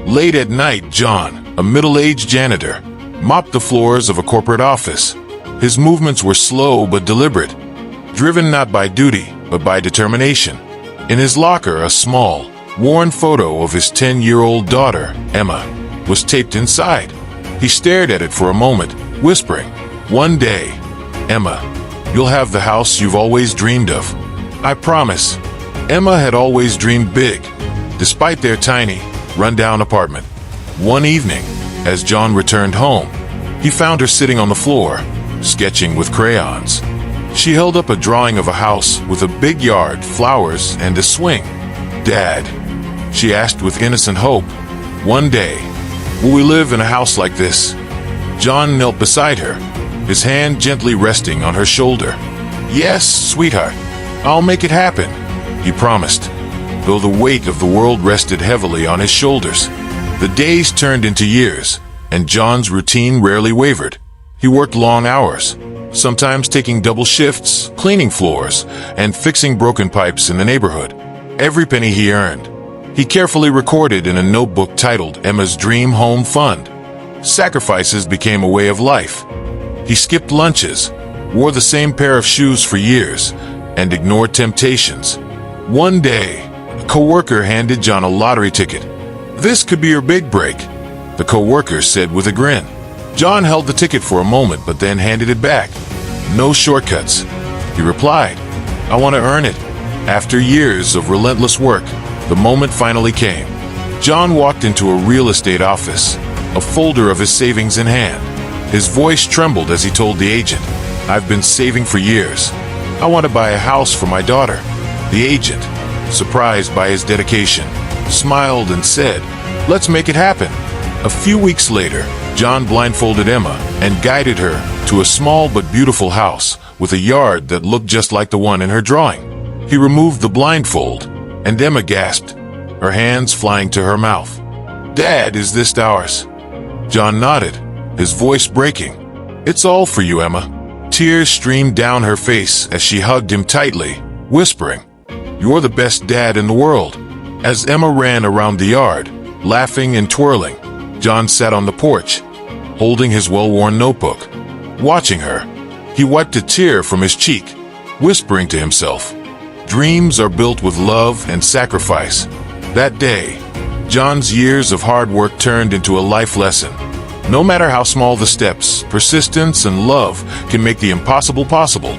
Late at night, John, a middle-aged janitor, mopped the floors of a corporate office. His movements were slow but deliberate, driven not by duty, but by determination. In his locker, a small, worn photo of his 10-year-old daughter, Emma, was taped inside. He stared at it for a moment, whispering, "One day, Emma, you'll have the house you've always dreamed of. I promise." Emma had always dreamed big, despite their tiny, run-down apartment. One evening, as John returned home, he found her sitting on the floor, sketching with crayons. She held up a drawing of a house with a big yard, flowers, and a swing. "Dad," she asked with innocent hope, "one day, will we live in a house like this?" John knelt beside her, his hand gently resting on her shoulder. "Yes, sweetheart, I'll make it happen," he promised, though the weight of the world rested heavily on his shoulders. The days turned into years, and John's routine rarely wavered. He worked long hours, sometimes taking double shifts, cleaning floors, and fixing broken pipes in the neighborhood. Every penny he earned, he carefully recorded in a notebook titled Emma's Dream Home Fund. Sacrifices became a way of life. He skipped lunches, wore the same pair of shoes for years, and ignored temptations. One day, a coworker handed John a lottery ticket. "This could be your big break," the coworker said with a grin. John held the ticket for a moment but then handed it back. "No shortcuts," he replied. "I want to earn it." After years of relentless work, the moment finally came. John walked into a real estate office, a folder of his savings in hand. His voice trembled as he told the agent, "I've been saving for years. I want to buy a house for my daughter." The agent, surprised by his dedication, smiled and said, "Let's make it happen." A few weeks later, John blindfolded Emma and guided her to a small but beautiful house with a yard that looked just like the one in her drawing. He removed the blindfold, and Emma gasped, her hands flying to her mouth. "Dad, is this ours?" John nodded, his voice breaking. "It's all for you, Emma." Tears streamed down her face as she hugged him tightly, whispering, "You're the best dad in the world." As Emma ran around the yard, laughing and twirling, John sat on the porch, holding his well-worn notebook. Watching her, he wiped a tear from his cheek, whispering to himself, "Dreams are built with love and sacrifice." That day, John's years of hard work turned into a life lesson. No matter how small the steps, persistence and love can make the impossible possible.